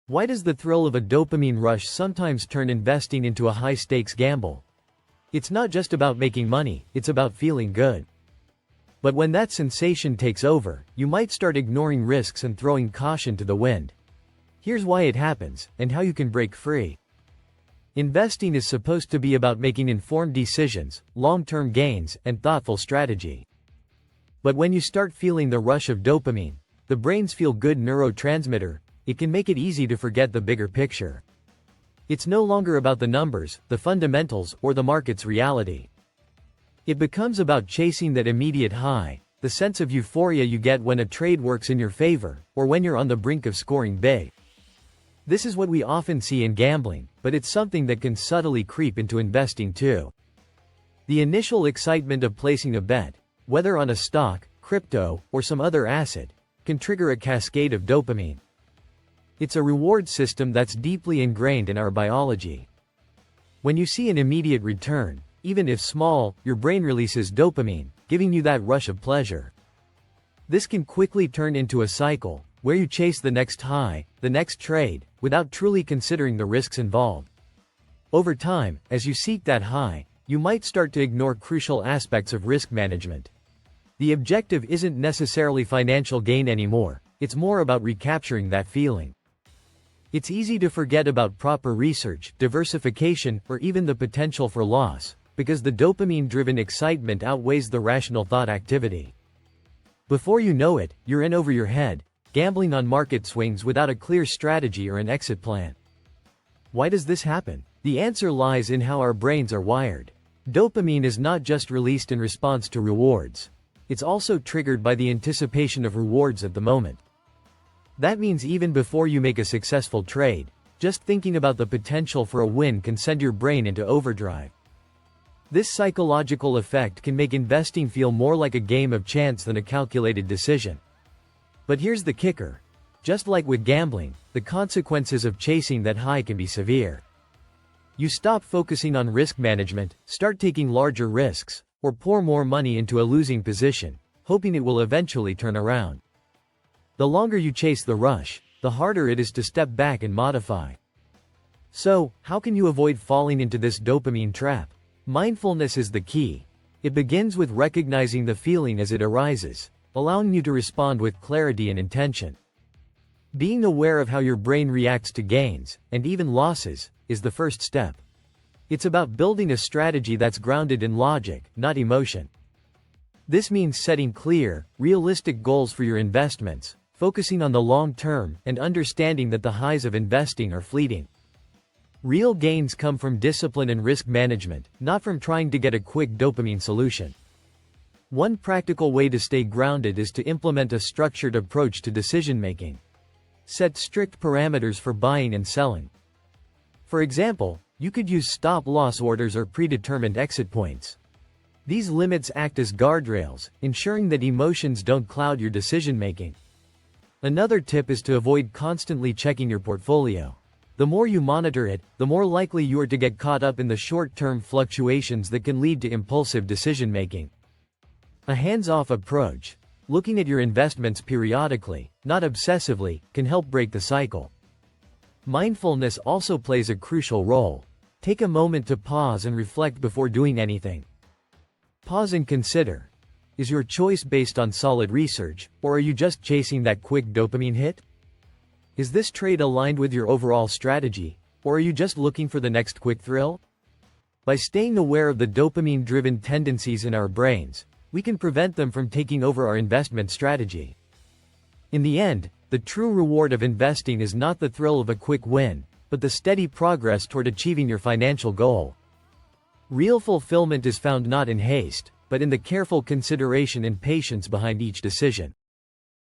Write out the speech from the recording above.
Why does the thrill of a dopamine rush sometimes turn investing into a high-stakes gamble? It's not just about making money, it's about feeling good. But when that sensation takes over, you might start ignoring risks and throwing caution to the wind. Here's why it happens, and how you can break free. Investing is supposed to be about making informed decisions, long-term gains, and thoughtful strategy. But when you start feeling the rush of dopamine, the brain's feel-good neurotransmitter, it can make it easy to forget the bigger picture. It's no longer about the numbers, the fundamentals, or the market's reality. It becomes about chasing that immediate high, the sense of euphoria you get when a trade works in your favor, or when you're on the brink of scoring big. This is what we often see in gambling, but it's something that can subtly creep into investing too. The initial excitement of placing a bet, whether on a stock, crypto, or some other asset, can trigger a cascade of dopamine. It's a reward system that's deeply ingrained in our biology. When you see an immediate return, even if small, your brain releases dopamine, giving you that rush of pleasure. This can quickly turn into a cycle, where you chase the next high, the next trade, without truly considering the risks involved. Over time, as you seek that high, you might start to ignore crucial aspects of risk management. The objective isn't necessarily financial gain anymore, it's more about recapturing that feeling. It's easy to forget about proper research, diversification, or even the potential for loss, because the dopamine-driven excitement outweighs the rational thought activity. Before you know it, you're in over your head, gambling on market swings without a clear strategy or an exit plan. Why does this happen? The answer lies in how our brains are wired. Dopamine is not just released in response to rewards. It's also triggered by the anticipation of rewards at the moment. That means even before you make a successful trade, just thinking about the potential for a win can send your brain into overdrive. This psychological effect can make investing feel more like a game of chance than a calculated decision. But here's the kicker. Just like with gambling, the consequences of chasing that high can be severe. You stop focusing on risk management, start taking larger risks, or pour more money into a losing position, hoping it will eventually turn around. The longer you chase the rush, the harder it is to step back and modify. So, how can you avoid falling into this dopamine trap? Mindfulness is the key. It begins with recognizing the feeling as it arises, allowing you to respond with clarity and intention. Being aware of how your brain reacts to gains, and even losses, is the first step. It's about building a strategy that's grounded in logic, not emotion. This means setting clear, realistic goals for your investments, focusing on the long term, and understanding that the highs of investing are fleeting. Real gains come from discipline and risk management, not from trying to get a quick dopamine solution. One practical way to stay grounded is to implement a structured approach to decision-making. Set strict parameters for buying and selling. For example, you could use stop-loss orders or predetermined exit points. These limits act as guardrails, ensuring that emotions don't cloud your decision-making. Another tip is to avoid constantly checking your portfolio. The more you monitor it, the more likely you are to get caught up in the short-term fluctuations that can lead to impulsive decision-making. A hands-off approach, looking at your investments periodically, not obsessively, can help break the cycle. Mindfulness also plays a crucial role. Take a moment to pause and reflect before doing anything. Pause and consider. Is your choice based on solid research, or are you just chasing that quick dopamine hit? Is this trade aligned with your overall strategy, or are you just looking for the next quick thrill? By staying aware of the dopamine-driven tendencies in our brains, we can prevent them from taking over our investment strategy. In the end, the true reward of investing is not the thrill of a quick win, but the steady progress toward achieving your financial goal. Real fulfillment is found not in haste, but in the careful consideration and patience behind each decision.